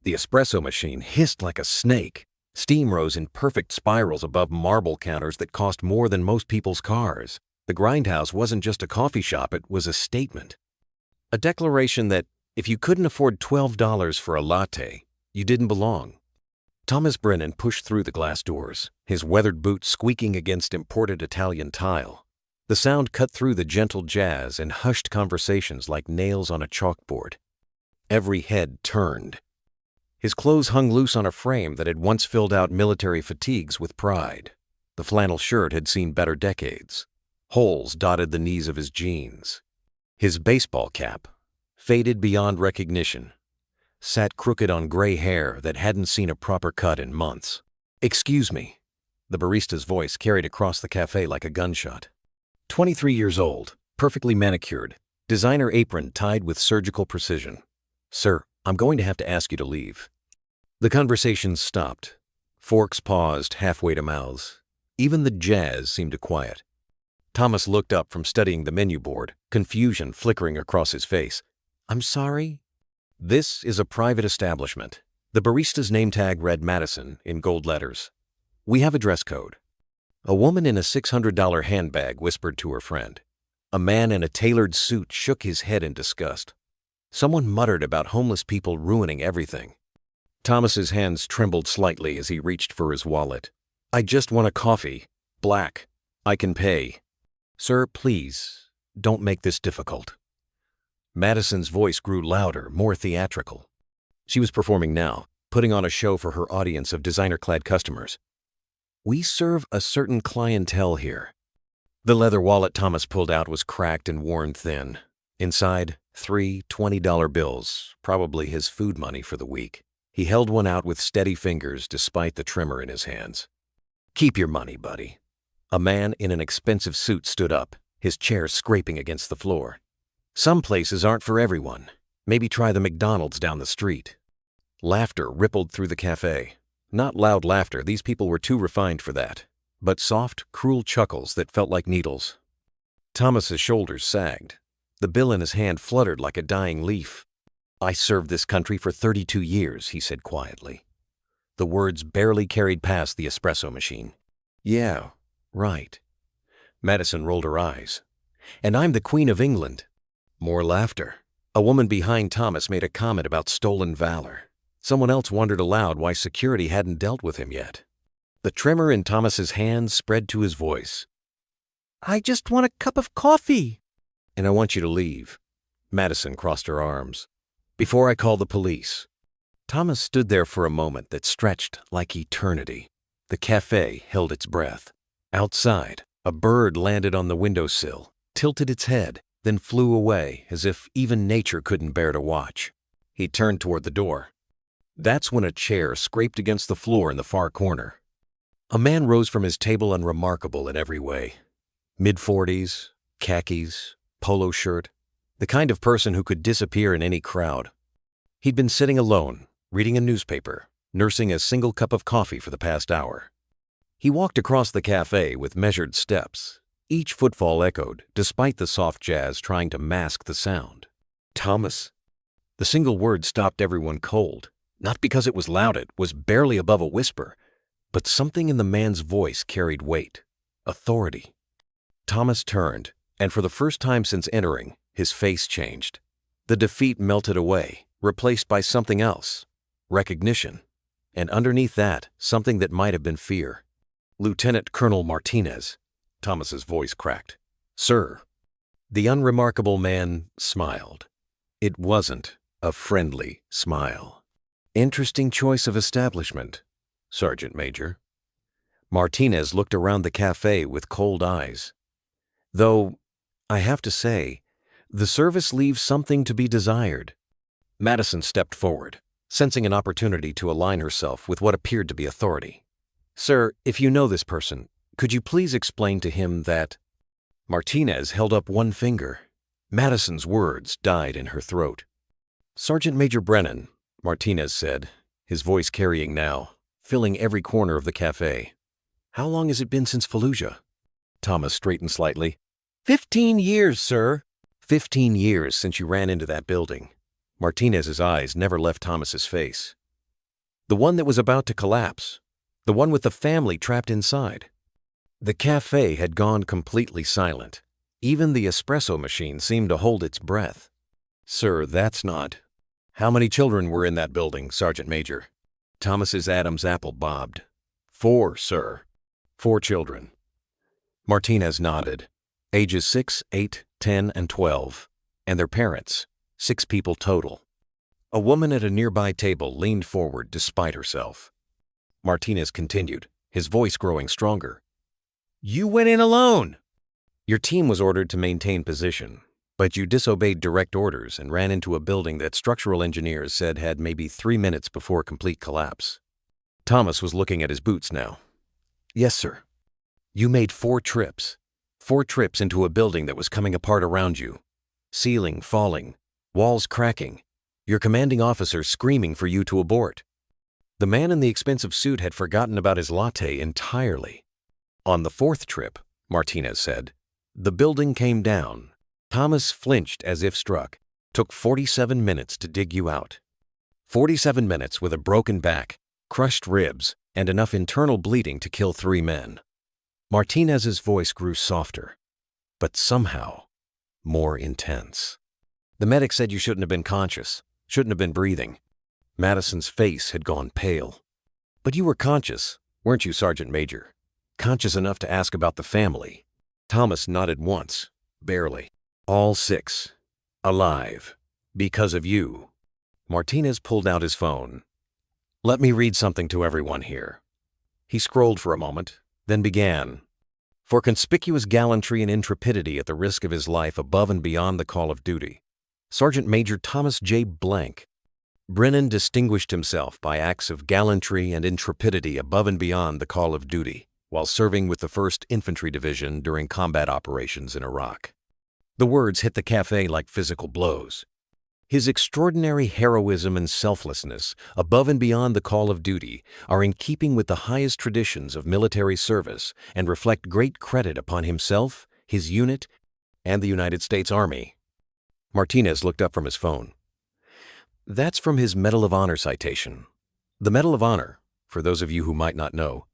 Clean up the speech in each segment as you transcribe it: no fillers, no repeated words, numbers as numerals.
The espresso machine hissed like a snake. Steam rose in perfect spirals above marble counters that cost more than most people's cars. The grindhouse wasn't just a coffee shop, it was a statement. A declaration that if you couldn't afford $12 for a latte, you didn't belong. Thomas Brennan pushed through the glass doors, his weathered boots squeaking against imported Italian tile. The sound cut through the gentle jazz and hushed conversations like nails on a chalkboard. Every head turned. His clothes hung loose on a frame that had once filled out military fatigues with pride. The flannel shirt had seen better decades. Holes dotted the knees of his jeans. His baseball cap, faded beyond recognition, sat crooked on gray hair that hadn't seen a proper cut in months. "Excuse me." The barista's voice carried across the cafe like a gunshot. 23 years old, perfectly manicured, designer apron tied with surgical precision. "Sir, I'm going to have to ask you to leave." The conversation stopped. Forks paused halfway to mouths. Even the jazz seemed to quiet. Thomas looked up from studying the menu board, confusion flickering across his face. "I'm sorry?" "This is a private establishment." The barista's name tag read Madison in gold letters. "We have a dress code." A woman in a $600 handbag whispered to her friend. A man in a tailored suit shook his head in disgust. Someone muttered about homeless people ruining everything. Thomas's hands trembled slightly as he reached for his wallet. "I just want a coffee. Black. I can pay." "Sir, please, don't make this difficult." Madison's voice grew louder, more theatrical. She was performing now, putting on a show for her audience of designer-clad customers. "We serve a certain clientele here." The leather wallet Thomas pulled out was cracked and worn thin. Inside, 3 $20 bills, probably his food money for the week. He held one out with steady fingers despite the tremor in his hands. "Keep your money, buddy." A man in an expensive suit stood up, his chair scraping against the floor. "Some places aren't for everyone. Maybe try the McDonald's down the street." Laughter rippled through the cafe. Not loud laughter, these people were too refined for that, but soft, cruel chuckles that felt like needles. Thomas's shoulders sagged. The bill in his hand fluttered like a dying leaf. "I served this country for 32 years, he said quietly. The words barely carried past the espresso machine. "Yeah, right." Madison rolled her eyes. "And I'm the Queen of England." More laughter. A woman behind Thomas made a comment about stolen valor. Someone else wondered aloud why security hadn't dealt with him yet. The tremor in Thomas's hand spread to his voice. "I just want a cup of coffee." "And I want you to leave." Madison crossed her arms. "Before I call the police." Thomas stood there for a moment that stretched like eternity. The cafe held its breath. Outside, a bird landed on the windowsill, tilted its head, then flew away as if even nature couldn't bear to watch. He turned toward the door. That's when a chair scraped against the floor in the far corner. A man rose from his table unremarkable in every way. Mid-40s, khakis, polo shirt, the kind of person who could disappear in any crowd. He'd been sitting alone, reading a newspaper, nursing a single cup of coffee for the past hour. He walked across the cafe with measured steps. Each footfall echoed, despite the soft jazz trying to mask the sound. "Thomas." The single word stopped everyone cold. Not because it was loud, it was barely above a whisper, but something in the man's voice carried weight, authority. Thomas turned, and for the first time since entering, his face changed. The defeat melted away, replaced by something else, recognition, and underneath that, something that might have been fear. "Lieutenant Colonel Martinez." Thomas's voice cracked. "Sir." The unremarkable man smiled. It wasn't a friendly smile. "Interesting choice of establishment, Sergeant Major." Martinez looked around the cafe with cold eyes. "Though, I have to say, the service leaves something to be desired." Madison stepped forward, sensing an opportunity to align herself with what appeared to be authority. "Sir, if you know this person, could you please explain to him that—" Martinez held up one finger. Madison's words died in her throat. "Sergeant Major Brennan," Martinez said, his voice carrying now, filling every corner of the cafe. "How long has it been since Fallujah?" Thomas straightened slightly. 15 years, sir." 15 years since you ran into that building." Martinez's eyes never left Thomas's face. The one that was about to collapse. The one with the family trapped inside. The cafe had gone completely silent. Even the espresso machine seemed to hold its breath. "Sir, that's not—" "How many children were in that building, Sergeant Major?" Thomas's Adam's apple bobbed. "4, sir." "4 children." Martinez nodded. Ages 6, 8, 10, and 12. And their parents. 6 people total. A woman at a nearby table leaned forward despite herself. Martinez continued, his voice growing stronger. "You went in alone!" "Your team was ordered to maintain position, but you disobeyed direct orders and ran into a building that structural engineers said had maybe 3 minutes before complete collapse." Thomas was looking at his boots now. "Yes, sir." "You made 4 trips. 4 trips into a building that was coming apart around you. Ceiling falling, walls cracking, your commanding officer screaming for you to abort." The man in the expensive suit had forgotten about his latte entirely. "On the 4th trip," Martinez said, "the building came down." Thomas flinched as if struck. "Took 47 minutes to dig you out. 47 minutes with a broken back, crushed ribs, and enough internal bleeding to kill 3 men. Martinez's voice grew softer, but somehow more intense. "The medic said you shouldn't have been conscious, shouldn't have been breathing." Madison's face had gone pale. "But you were conscious, weren't you, Sergeant Major? Conscious enough to ask about the family." Thomas nodded once, barely. "All 6. Alive. Because of you." Martinez pulled out his phone. "Let me read something to everyone here." He scrolled for a moment, then began. "For conspicuous gallantry and intrepidity at the risk of his life above and beyond the call of duty, Sergeant Major Thomas J. Brennan distinguished himself by acts of gallantry and intrepidity above and beyond the call of duty while serving with the 1st Infantry Division during combat operations in Iraq." The words hit the cafe like physical blows. His extraordinary heroism and selflessness above and beyond the call of duty are in keeping with the highest traditions of military service and reflect great credit upon himself, his unit, and the United States Army. Martinez looked up from his phone. "That's from his Medal of Honor citation. The Medal of Honor, for those of you who might not know,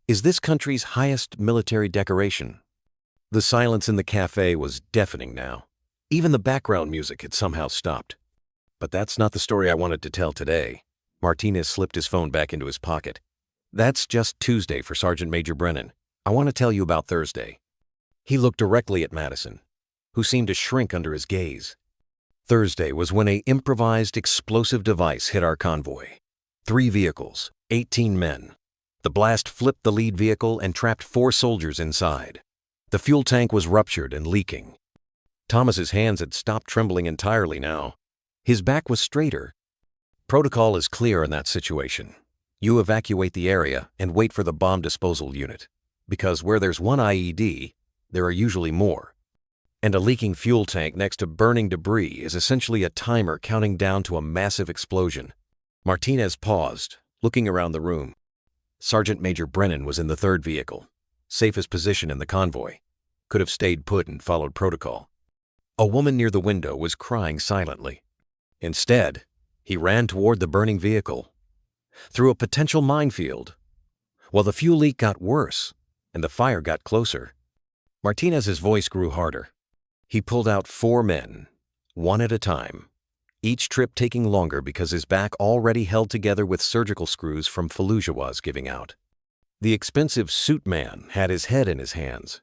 is this country's highest military decoration." The silence in the cafe was deafening now. Even the background music had somehow stopped. "But that's not the story I wanted to tell today." Martinez slipped his phone back into his pocket. "That's just Tuesday for Sergeant Major Brennan. I want to tell you about Thursday." He looked directly at Madison, who seemed to shrink under his gaze. "Thursday was when an improvised explosive device hit our convoy. 3 vehicles, 18 men. The blast flipped the lead vehicle and trapped 4 soldiers inside. The fuel tank was ruptured and leaking." Thomas's hands had stopped trembling entirely now. His back was straighter. "Protocol is clear in that situation. You evacuate the area and wait for the bomb disposal unit, because where there's one IED, there are usually more. And a leaking fuel tank next to burning debris is essentially a timer counting down to a massive explosion." Martinez paused, looking around the room. Sergeant Major Brennan was in the 3rd vehicle, safest position in the convoy. Could have stayed put and followed protocol. A woman near the window was crying silently. Instead, he ran toward the burning vehicle, through a potential minefield. Well, the fuel leak got worse, and the fire got closer. Martinez's voice grew harder. He pulled out 4 men, one at a time, each trip taking longer because his back already held together with surgical screws from Fallujah was giving out. The expensive suit man had his head in his hands.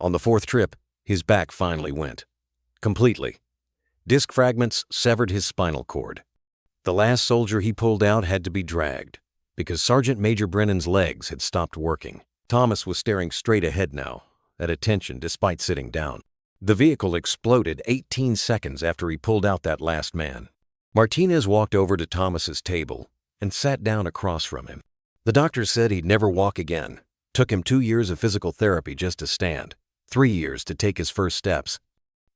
On the 4th trip, his back finally went. Completely. Disc fragments severed his spinal cord. The last soldier he pulled out had to be dragged, because Sergeant Major Brennan's legs had stopped working. Thomas was staring straight ahead now, at attention despite sitting down. The vehicle exploded 18 seconds after he pulled out that last man. Martinez walked over to Thomas's table and sat down across from him. The doctor said he'd never walk again. Took him 2 years of physical therapy just to stand, 3 years to take his first steps.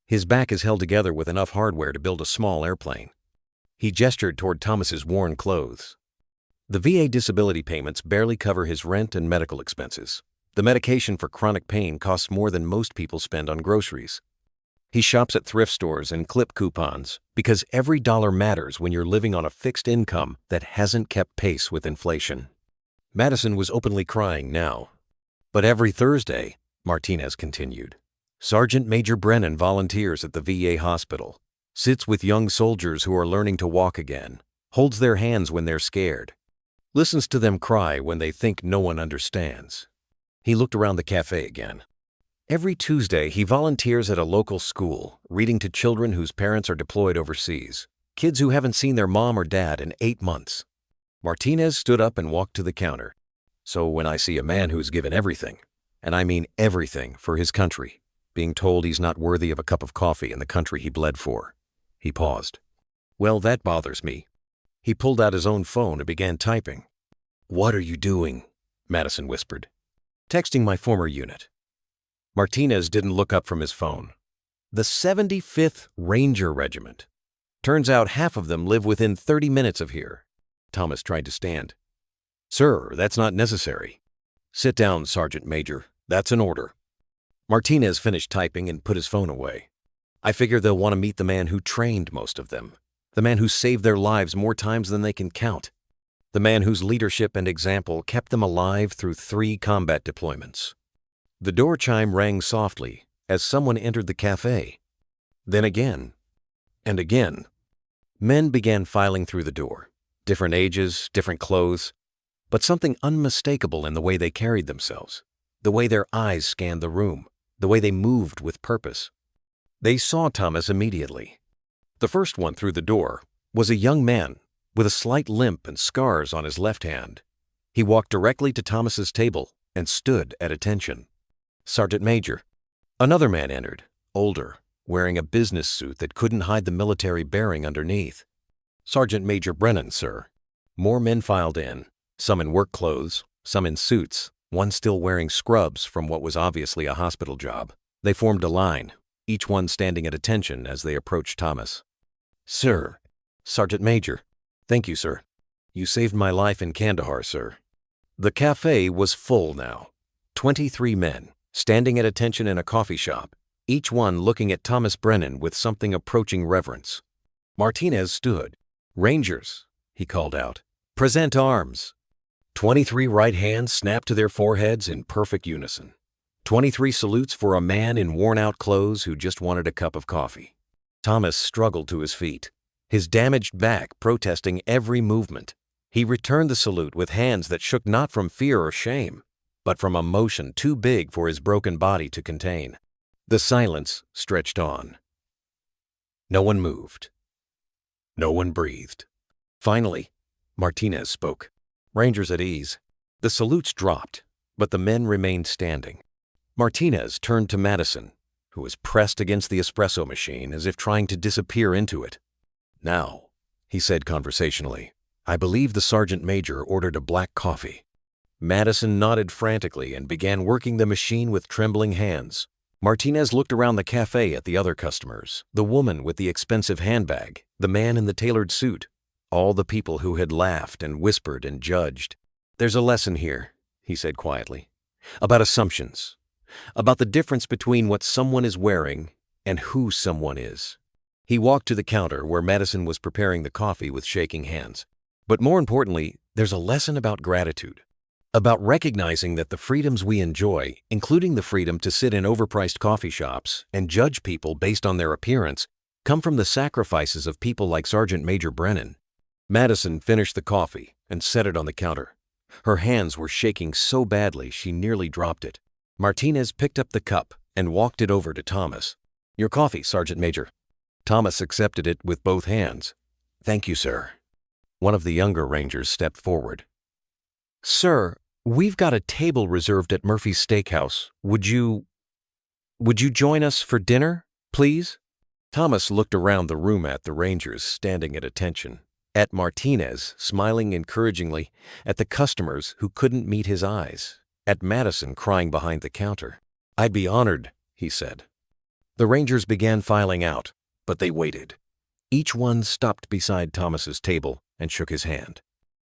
His back is held together with enough hardware to build a small airplane. He gestured toward Thomas's worn clothes. The VA disability payments barely cover his rent and medical expenses. The medication for chronic pain costs more than most people spend on groceries. He shops at thrift stores and clip coupons because every dollar matters when you're living on a fixed income that hasn't kept pace with inflation. Madison was openly crying now. But every Thursday, Martinez continued, Sergeant Major Brennan volunteers at the VA hospital, sits with young soldiers who are learning to walk again, holds their hands when they're scared, listens to them cry when they think no one understands. He looked around the cafe again. Every Tuesday, he volunteers at a local school, reading to children whose parents are deployed overseas, kids who haven't seen their mom or dad in 8 months. Martinez stood up and walked to the counter. So when I see a man who's given everything, and I mean everything, for his country, being told he's not worthy of a cup of coffee in the country he bled for, he paused. Well, that bothers me. He pulled out his own phone and began typing. What are you doing? Madison whispered. Texting my former unit. Martinez didn't look up from his phone. The 75th Ranger Regiment. Turns out half of them live within 30 minutes of here. Thomas tried to stand. Sir, that's not necessary. Sit down, Sergeant Major. That's an order. Martinez finished typing and put his phone away. I figure they'll want to meet the man who trained most of them. The man who saved their lives more times than they can count. The man whose leadership and example kept them alive through 3 combat deployments. The door chime rang softly as someone entered the cafe. Then again, and again. Men began filing through the door. Different ages, different clothes, but something unmistakable in the way they carried themselves, the way their eyes scanned the room, the way they moved with purpose. They saw Thomas immediately. The first one through the door was a young man with a slight limp and scars on his left hand. He walked directly to Thomas's table and stood at attention. Sergeant Major. Another man entered, older, wearing a business suit that couldn't hide the military bearing underneath. Sergeant Major Brennan, sir. More men filed in, some in work clothes, some in suits, one still wearing scrubs from what was obviously a hospital job. They formed a line, each one standing at attention as they approached Thomas. Sir. Sergeant Major. Thank you, sir. You saved my life in Kandahar, sir. The cafe was full now. 23 men, standing at attention in a coffee shop, each one looking at Thomas Brennan with something approaching reverence. Martinez stood. Rangers, he called out. Present arms. 23 right hands snapped to their foreheads in perfect unison. 23 salutes for a man in worn-out clothes who just wanted a cup of coffee. Thomas struggled to his feet, his damaged back protesting every movement. He returned the salute with hands that shook not from fear or shame, but from emotion too big for his broken body to contain. The silence stretched on. No one moved. No one breathed. Finally, Martinez spoke. Rangers at ease. The salutes dropped, but the men remained standing. Martinez turned to Madison, who was pressed against the espresso machine as if trying to disappear into it. Now, he said conversationally, I believe the Sergeant Major ordered a black coffee. Madison nodded frantically and began working the machine with trembling hands. Martinez looked around the cafe at the other customers, the woman with the expensive handbag, the man in the tailored suit, all the people who had laughed and whispered and judged. There's a lesson here, he said quietly, about assumptions, about the difference between what someone is wearing and who someone is. He walked to the counter where Madison was preparing the coffee with shaking hands. But more importantly, there's a lesson about gratitude. About recognizing that the freedoms we enjoy, including the freedom to sit in overpriced coffee shops and judge people based on their appearance, come from the sacrifices of people like Sergeant Major Brennan. Madison finished the coffee and set it on the counter. Her hands were shaking so badly she nearly dropped it. Martinez picked up the cup and walked it over to Thomas. Your coffee, Sergeant Major. Thomas accepted it with both hands. Thank you, sir. One of the younger Rangers stepped forward. Sir, we've got a table reserved at Murphy's Steakhouse. Would you join us for dinner, please? Thomas looked around the room at the Rangers standing at attention, at Martinez smiling encouragingly, at the customers who couldn't meet his eyes, at Madison crying behind the counter. I'd be honored, he said. The Rangers began filing out, but they waited. Each one stopped beside Thomas's table and shook his hand.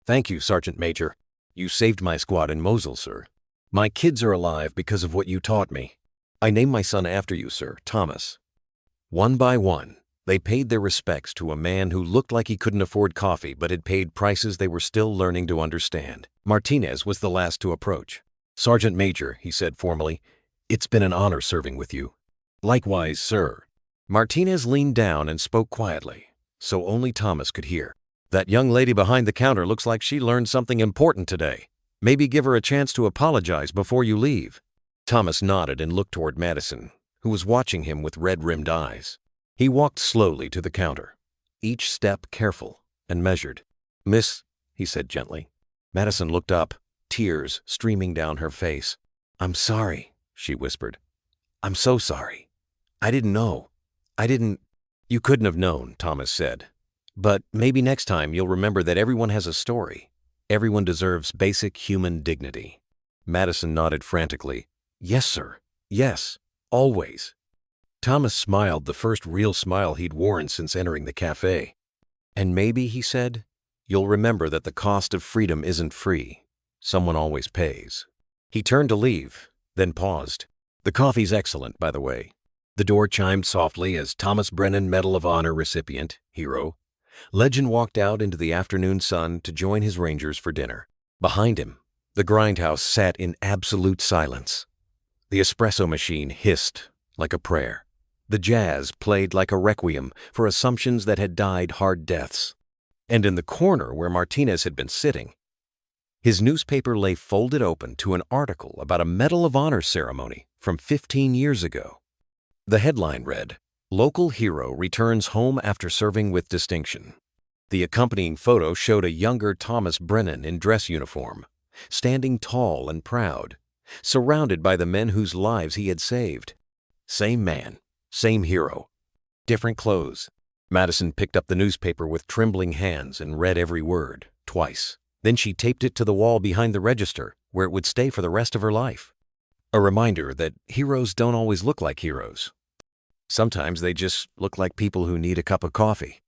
Thank you, Sergeant Major. You saved my squad in Mosul, sir. My kids are alive because of what you taught me. I named my son after you, sir, Thomas. One by one, they paid their respects to a man who looked like he couldn't afford coffee but had paid prices they were still learning to understand. Martinez was the last to approach. "Sergeant Major," he said formally, "it's been an honor serving with you." "Likewise, sir." Martinez leaned down and spoke quietly, so only Thomas could hear. "That young lady behind the counter looks like she learned something important today. Maybe give her a chance to apologize before you leave." Thomas nodded and looked toward Madison, who was watching him with red-rimmed eyes. He walked slowly to the counter, each step careful and measured. "Miss," he said gently. Madison looked up, tears streaming down her face. "I'm sorry," she whispered. "I'm so sorry. I didn't know. I didn't—" "You couldn't have known," Thomas said. "But maybe next time you'll remember that everyone has a story. Everyone deserves basic human dignity." Madison nodded frantically. "Yes, sir. Yes. Always." Thomas smiled, the first real smile he'd worn since entering the cafe. "And maybe," he said, "you'll remember that the cost of freedom isn't free. Someone always pays." He turned to leave, then paused. "The coffee's excellent, by the way." The door chimed softly as Thomas Brennan Medal of Honor recipient, hero, Legend walked out into the afternoon sun to join his Rangers for dinner. Behind him, the grindhouse sat in absolute silence. The espresso machine hissed like a prayer. The jazz played like a requiem for assumptions that had died hard deaths. And in the corner where Martinez had been sitting, his newspaper lay folded open to an article about a Medal of Honor ceremony from 15 years ago. The headline read, "Local Hero Returns Home After Serving with Distinction." The accompanying photo showed a younger Thomas Brennan in dress uniform, standing tall and proud, surrounded by the men whose lives he had saved. Same man, same hero, different clothes. Madison picked up the newspaper with trembling hands and read every word, twice. Then she taped it to the wall behind the register, where it would stay for the rest of her life. A reminder that heroes don't always look like heroes. Sometimes they just look like people who need a cup of coffee.